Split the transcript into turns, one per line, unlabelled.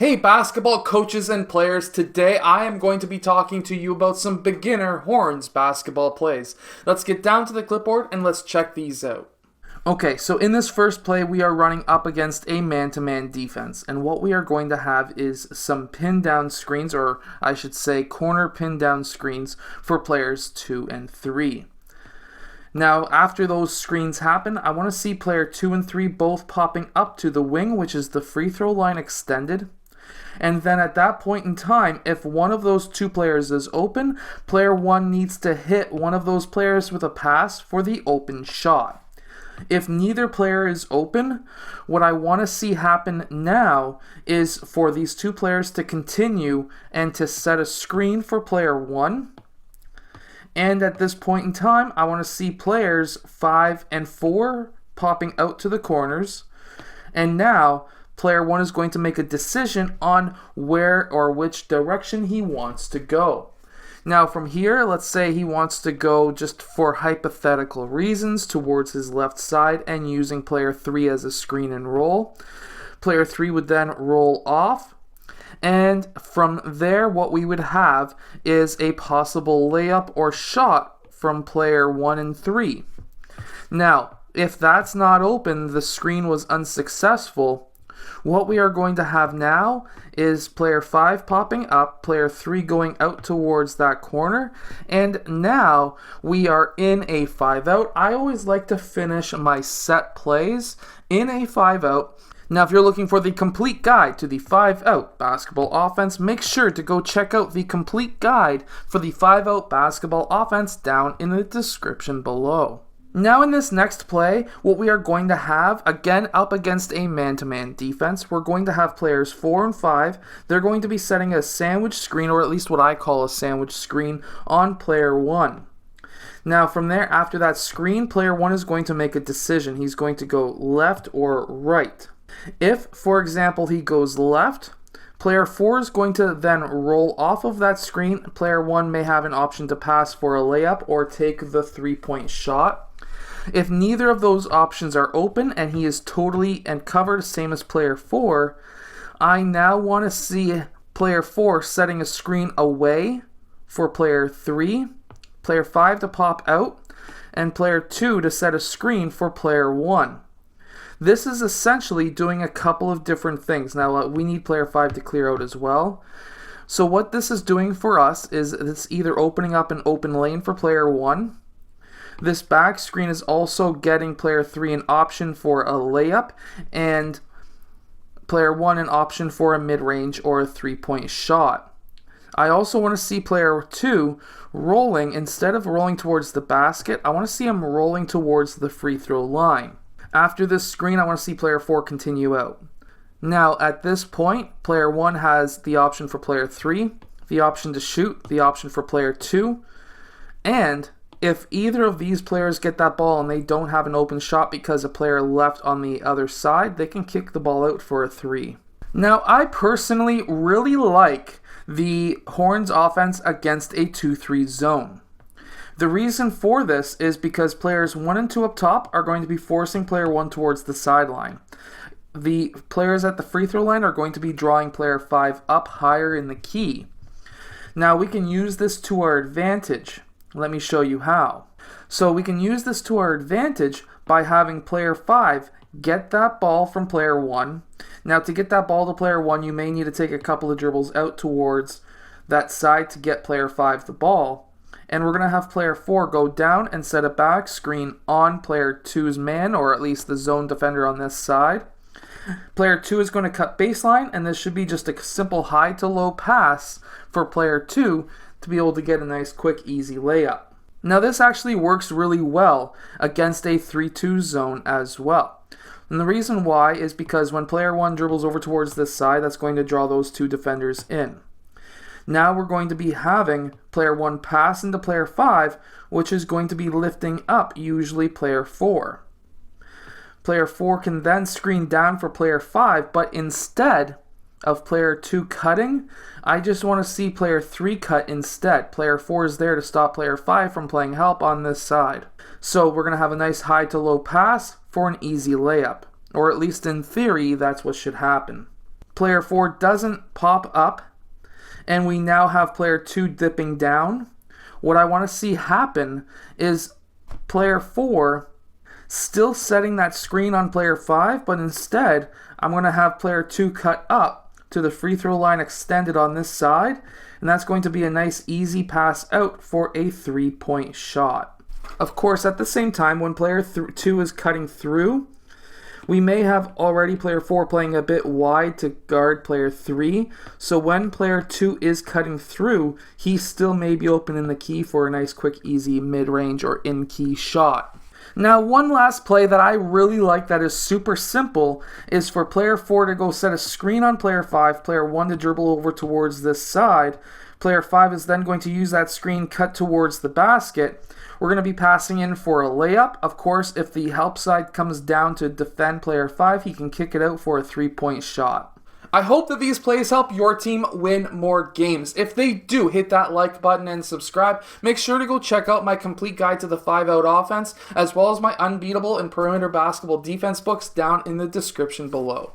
Hey basketball coaches and players, today I am going to be talking to you about some beginner horns basketball plays. Let's get down to the clipboard and let's check these out. Okay, so in this first play we are running up against a man-to-man defense, and what we are going to have is some pin down screens, or I should say corner pin down screens for players 2 and 3. Now, after those screens happen, I want to see player 2 and 3 both popping up to the wing, which is the free throw line extended. And then at that point in time, if one of those two players is open, player 1 needs to hit one of those players with a pass for the open shot. If neither player is open, what I want to see happen now is for these two players to continue and to set a screen for player 1. And at this point in time, I want to see players 5 and 4 popping out to the corners. And now, player 1 is going to make a decision on where or which direction he wants to go. Now from here, let's say he wants to go, just for hypothetical reasons, towards his left side and using player 3 as a screen and roll. Player 3 would then roll off. And from there, what we would have is a possible layup or shot from player 1 and 3. Now, if that's not open, the screen was unsuccessful. What we are going to have now is player 5 popping up, player 3 going out towards that corner, and now we are in a 5-out. I always like to finish my set plays in a 5-out. Now, if you're looking for the complete guide to the 5-out basketball offense, make sure to go check out the complete guide for the 5-out basketball offense down in the description below. Now in this next play, what we are going to have, again up against a man-to-man defense, we're going to have players 4 and 5. They're going to be setting a sandwich screen, or at least what I call a sandwich screen, on player 1. Now from there, after that screen, player 1 is going to make a decision. He's going to go left or right. If, for example, he goes left, player 4 is going to then roll off of that screen. Player 1 may have an option to pass for a layup or take the 3-point shot. If neither of those options are open and he is totally and covered, same as player 4, I now want to see player 4 setting a screen away for player 3, player 5 to pop out, and player 2 to set a screen for player 1. This is essentially doing a couple of different things. Now, we need player 5 to clear out as well. So what this is doing for us is it's either opening up an open lane for player 1. This back screen is also getting player 3 an option for a layup, and player 1 an option for a mid-range or a 3-point shot. I also want to see player 2 rolling. Instead of rolling towards the basket, I want to see him rolling towards the free throw line. After this screen, I want to see player 4 continue out. Now, at this point, player 1 has the option for player 3, the option to shoot, the option for player 2, and if either of these players get that ball and they don't have an open shot because a player left on the other side, they can kick the ball out for a 3. Now, I personally really like the Horns offense against a 2-3 zone. The reason for this is because players 1 and 2 up top are going to be forcing player 1 towards the sideline. The players at the free throw line are going to be drawing player 5 up higher in the key. Now we can use this to our advantage. Let me show you how. So we can use this to our advantage by having player 5 get that ball from player 1. Now to get that ball to player 1, you may need to take a couple of dribbles out towards that side to get player 5 the ball. And we're going to have player 4 go down and set a back screen on player 2's man, or at least the zone defender on this side. Player 2 is going to cut baseline, and this should be just a simple high to low pass for player 2 to be able to get a nice quick easy layup. Now this actually works really well against a 3-2 zone as well. And the reason why is because when player 1 dribbles over towards this side, that's going to draw those two defenders in. Now we're going to be having player 1 pass into player 5, which is going to be lifting up usually player 4. Player 4 can then screen down for player 5, but instead of player 2 cutting, I just want to see player 3 cut instead. Player 4 is there to stop player 5 from playing help on this side. So we're going to have a nice high to low pass for an easy layup. Or at least in theory, that's what should happen. player 4 doesn't pop up, and we now have player 2 dipping down, what I want to see happen is player 4 still setting that screen on player 5, but instead I'm going to have player 2 cut up to the free throw line extended on this side, and that's going to be a nice easy pass out for a 3-point shot. Of course, at the same time, when player 2 is cutting through, we may have already player 4 playing a bit wide to guard player 3, so when player 2 is cutting through, he still may be open in the key for a nice quick easy mid-range or in-key shot. Now, one last play that I really like that is super simple is for player 4 to go set a screen on player 5, player 1 to dribble over towards this side. Player 5 is then going to use that screen cut towards the basket. We're going to be passing in for a layup. Of course, if the help side comes down to defend player 5, he can kick it out for a 3-point shot. I hope that these plays help your team win more games. If they do, hit that like button and subscribe. Make sure to go check out my complete guide to the 5-out offense, as well as my unbeatable and perimeter basketball defense books down in the description below.